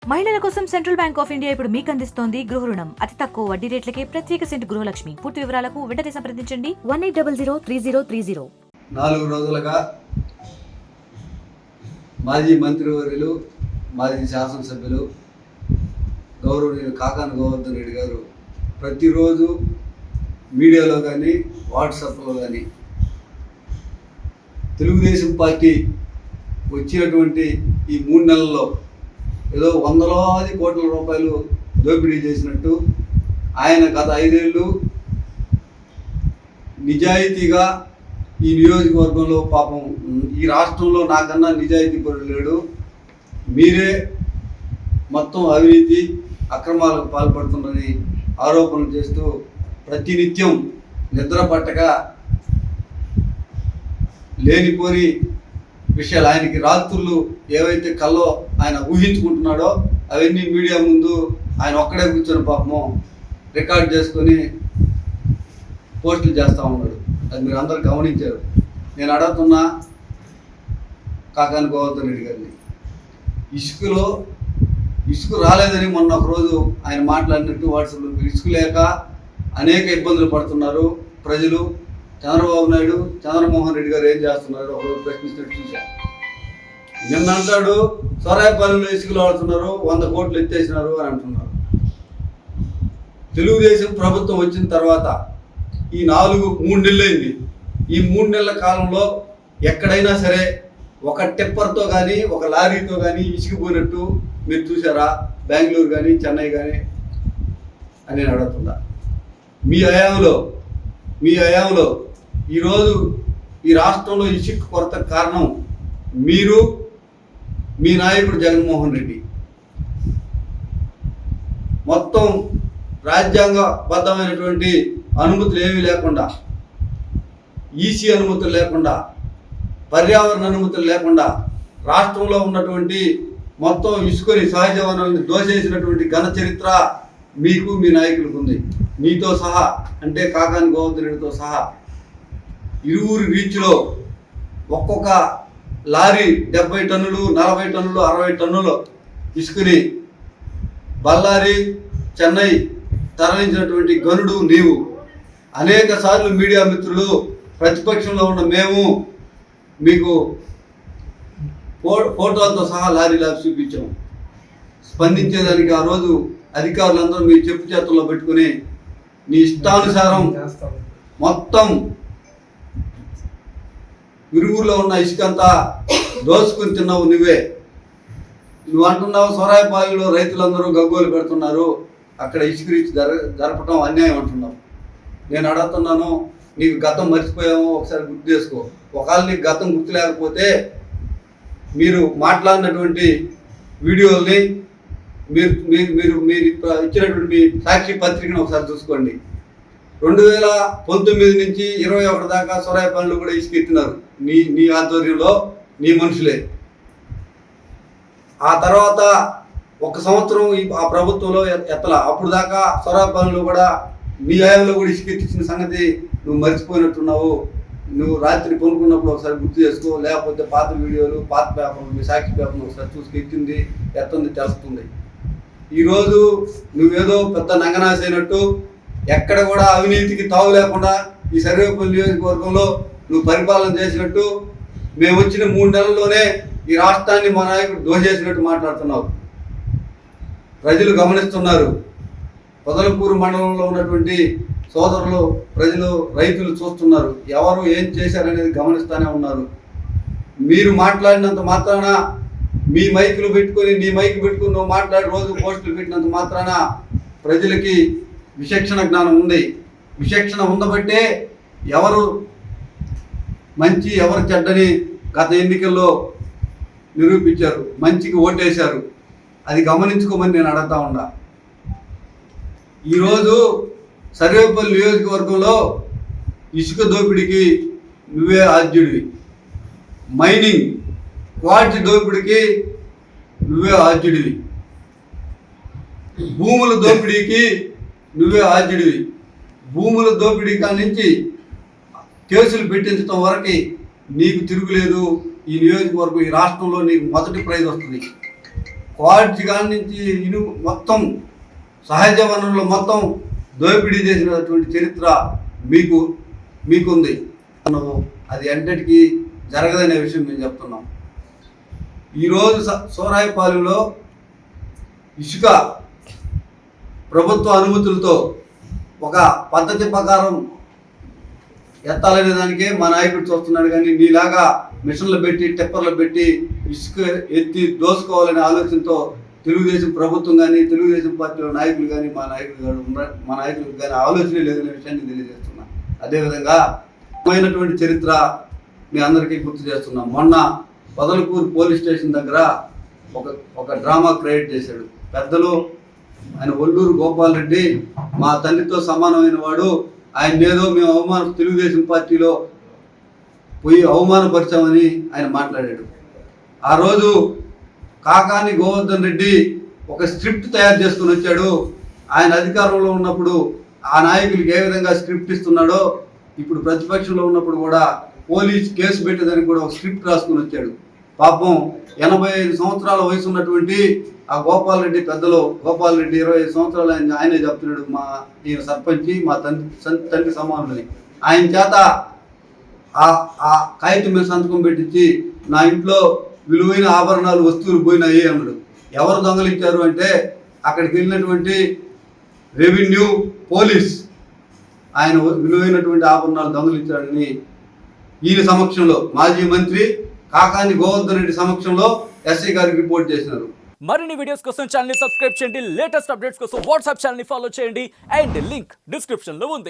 మహిళల కోసం central bank of India ఇప్పుడు మీకు అందిస్తోంది గృహ రుణం. అతి తక్కువ వడ్డీ రేట్లకే ప్రత్యేక సెంటు గృహలక్ష్మి. పూర్తి వివరాలకు వెంటనే సంప్రదించండి 18003030. 4 రోజులుగా మాజీ మంత్రివర్యులు, మాజీ శాసనసభ్యులు గౌరవనీయులు కాకాని గోవర్ధన్ రెడ్డి గారు ప్రతిరోజు మీడియాలో కానీ వాట్సాప్లో కానీ తెలుగుదేశం పార్టీ వచ్చినటువంటి ఈ 3 నెలల్లో ఏదో వందలాది కోట్ల రూపాయలు దోపిడీ చేసినట్టు, ఆయన గత 5 ఏళ్ళు నిజాయితీగా ఈ నియోజకవర్గంలో పాపం ఈ రాష్ట్రంలో నాకన్నా నిజాయితీ పరుడు లేడు, మీరే మొత్తం అవినీతి అక్రమాలకు పాల్పడుతుందని ఆరోపణలు చేస్తూ ప్రతినిత్యం నిద్ర పట్టక లేనిపోని విషయాలు, ఆయనకి రాత్రులు ఏవైతే కల్లో ఆయన ఊహించుకుంటున్నాడో అవన్నీ మీడియా ముందు ఆయన ఒక్కడే కూర్చొని పాపము రికార్డ్ చేసుకొని పోస్టులు చేస్తూ ఉన్నాడు. అది మీరు అందరూ గమనించారు. నేను అడుగుతున్నా కాకాని గోవర్ధన్ రెడ్డి గారిని, ఇసుక రాలేదని మొన్న ఒకరోజు ఆయన మాట్లాడినట్టు వాట్సాప్లో ఇసుక లేక అనేక ఇబ్బందులు పడుతున్నారు ప్రజలు, చంద్రబాబు నాయుడు చంద్రమోహన్ రెడ్డి గారు ఏం చేస్తున్నారు ఒకరోజు ప్రశ్నిస్తున్నట్టు చూశారు. నిన్న అంటాడు సొరాయిపాలెంలో ఇసుకలు వాడుతున్నారు, 100 కోట్లు ఎత్తేసినారు అని అంటున్నారు. తెలుగుదేశం ప్రభుత్వం వచ్చిన తర్వాత ఈ 3 నెలలైంది. ఈ 3 నెలల కాలంలో ఎక్కడైనా సరే ఒక టిప్పర్తో కానీ ఒక లారీతో కానీ ఇసుకుపోయినట్టు మీరు చూసారా? బెంగళూరు కానీ చెన్నై కానీ అని నేను అడుగుతున్నా. మీ హయాంలో ఈరోజు ఈ రాష్ట్రంలో ఇసుక కొరత కారణం మీరు, మీ నాయకుడు జగన్మోహన్ రెడ్డి. మొత్తం రాజ్యాంగబద్ధమైనటువంటి అనుమతులు ఏమీ లేకుండా, ఈసీ అనుమతులు లేకుండా, పర్యావరణ అనుమతులు లేకుండా రాష్ట్రంలో ఉన్నటువంటి మొత్తం ఇసుకొని సహజ వనరులను దోచేసినటువంటి ఘన చరిత్ర మీకు, మీ నాయకులకు ఉంది. మీతో సహా, అంటే కాకాని గోవర్ధన్ రెడ్డితో సహా ఇరువురు రీచ్లో ఒక్కొక్క లారీ 70 టన్నులు, 40 టన్నులు, 60 టన్నులు ఇసుకుని బళ్ళారి, చెన్నై తరలించినటువంటి గనుడు నీవు. అనేక సార్లు మీడియా మిత్రులు, ప్రతిపక్షంలో ఉన్న మేము మీకు ఫోటోలతో సహా లారీలా చూపించాము. స్పందించేదానికి ఆ రోజు అధికారులందరూ మీ చెప్పు చేతుల్లో పెట్టుకుని నీ ఇష్టానుసారం మొత్తం ఇరువురులో ఉన్న ఇసుకంతా దోచుకుని తిన్నావు నువ్వే. నువ్వు అంటున్నావు సొరాయిపాలెంలో రైతులందరూ గగ్గోలు పెడుతున్నారు, అక్కడ ఇసుక రీచ్ జరపటం అన్యాయం అంటున్నావు. నేను అడుగుతున్నాను, నీకు గతం మర్చిపోయామో ఒకసారి గుర్తు చేసుకో. ఒకవేళ నీకు గతం గుర్తు లేకపోతే మీరు మాట్లాడినటువంటి వీడియోల్ని మీరు మీరు మీరు ఇచ్చినటువంటి మీ సాక్షి పత్రికను ఒకసారి చూసుకోండి. 2019 నుంచి 21 దాకా సొరాయిపాలెంలో కూడా ఇసుక ఎత్తినారు నీ ఆధ్వర్యంలో, నీ మనుషులే. ఆ తర్వాత 1 సంవత్సరం ఆ ప్రభుత్వంలో ఎత్తల. అప్పుడు దాకా సొరాయిపాలెంలో కూడా మీ హయాంలో కూడా ఇసుక ఎత్తించిన సంగతి నువ్వు మర్చిపోయినట్టున్నావు. నువ్వు రాత్రి కొనుక్కున్నప్పుడు ఒకసారి గుర్తు చేసుకో, లేకపోతే పాత వీడియోలు, పాత పేపర్లు, మీ సాక్షి పేపర్లు ఒకసారి చూసి ఎత్తింది ఎత్తుంది తెలుస్తుంది. ఈరోజు నువ్వేదో పెద్ద నంగనాశ అయినట్టు, ఎక్కడ కూడా అవినీతికి తావు లేకుండా ఈ సర్వేపల్లి నియోజకవర్గంలో నువ్వు పరిపాలన చేసినట్టు, మేము వచ్చిన 3 నెలల్లోనే ఈ రాష్ట్రాన్ని మా నాయకుడు దోచేసినట్టు మాట్లాడుతున్నావు. ప్రజలు గమనిస్తున్నారు. పొదలకూరు మండలంలో ఉన్నటువంటి సోదరులు, ప్రజలు, రైతులు చూస్తున్నారు. ఎవరు ఏం చేశారనేది గమనిస్తూనే ఉన్నారు. మీరు మాట్లాడినంత మాత్రాన, మీ మైకులు పెట్టుకొని, నీ మైకు పెట్టుకుని నువ్వు మాట్లాడి రోజు పోస్టులు పెట్టినంత మాత్రాన ప్రజలకి విచక్షణ జ్ఞానం ఉంది. విచక్షణ ఉండబట్టే ఎవరు మంచి ఎవరు చెడ్డని గత ఎన్నికల్లో నిరూపించారు, మంచికి ఓటేశారు. అది గమనించుకోమని నేను అడుగుతా ఉన్నా. ఈరోజు సర్వేపల్లి నియోజకవర్గంలో ఇసుక దోపిడీకి నువ్వే ఆద్యుడివి, మైనింగ్ క్వాలిటీ దోపిడీకి నువ్వే ఆద్యుడివి, భూముల దోపిడీకి నువ్వే ఆద్యుడివి. భూముల దోపిడీ కాడి నుంచి కేసులు పెట్టించడం వరకు నీకు తిరుగులేదు. ఈ నియోజకవర్గం, ఈ రాష్ట్రంలో నీకు మొదటి ప్రైజ్ వస్తుంది. క్వాలిటీ కాడి నుంచి మొత్తం సహజ వనరులు మొత్తం దోపిడీ చేసినటువంటి చరిత్ర మీకుంది. అది ఎంతటికి జరగదనే విషయం మేము చెప్తున్నాం. ఈరోజు సూరాయిపాలెంలో ఇసుక ప్రభుత్వ అనుమతులతో ఒక పద్ధతి ప్రకారం ఎత్తాలనే దానికే మా నాయకుడు చూస్తున్నాడు. కానీ నీలాగా మిషన్లు పెట్టి టిప్పర్లు పెట్టి ఇసుక ఎత్తి దోసుకోవాలనే ఆలోచనతో తెలుగుదేశం ప్రభుత్వం కానీ తెలుగుదేశం పార్టీలో నాయకులు కానీ మా నాయకులకు కానీ ఆలోచనే లేదనే విషయాన్ని తెలియజేస్తున్నాం. అదేవిధంగా అయినటువంటి చరిత్ర మీ అందరికీ గుర్తు చేస్తున్నాం. మొన్న పొదలకూరు పోలీస్ స్టేషన్ దగ్గర ఒక డ్రామా క్రియేట్ చేశాడు. పెద్దలు ఆయన ఒల్లూరు గోపాల్ రెడ్డి మా తండ్రితో సమానమైన వాడు, ఆయన ఏదో మేము తెలుగుదేశం పార్టీలో పోయి అవమానపరిచామని ఆయన మాట్లాడాడు. ఆ రోజు కాకాని గోవర్ధన్ రెడ్డి ఒక స్క్రిప్ట్ తయారు చేసుకుని వచ్చాడు. ఆయన అధికారంలో ఉన్నప్పుడు ఆ నాయకులకి ఏ విధంగా స్క్రిప్ట్ ఇస్తున్నాడో ఇప్పుడు ప్రతిపక్షంలో ఉన్నప్పుడు కూడా పోలీస్ కేసు పెట్టేదానికి కూడా ఒక స్క్రిప్ట్ రాసుకుని వచ్చాడు. పాపం 85 సంవత్సరాల వయసు ఉన్నటువంటి ఆ గోపాల్ రెడ్డి గోపాల్ రెడ్డి 25 సంవత్సరాలు ఆయనే చెప్తున్నాడు, ఈయన సర్పంచి మా తండ్రి సమానులని. ఆయన చేత ఆ కాగితం మీద సంతకం పెట్టించి నా ఇంట్లో విలువైన ఆభరణాలు వస్తువులు పోయినాయి అన్నాడు. ఎవరు దొంగలించారు అంటే అక్కడికి వెళ్ళినటువంటి రెవెన్యూ పోలీస్ ఆయన విలువైనటువంటి ఆభరణాలు దొంగలించాడని ఈయన సమక్షంలో మాజీ మంత్రి కాకాని గోవర్ధన్ రెడ్డి సమక్షంలో ఎస్ఐ గారికి రిపోర్ట్ చేసినారు. మరిన్ని వీడియోస్ కోసం ఛానల్ ని సబ్స్క్రైబ్ చేయండి. లేటెస్ట్ అప్డేట్స్ కోసం వాట్సాప్ ఛానల్ ని ఫాలో చేయండి. అండ్ లింక్ డిస్క్రిప్షన్ లో ఉంది.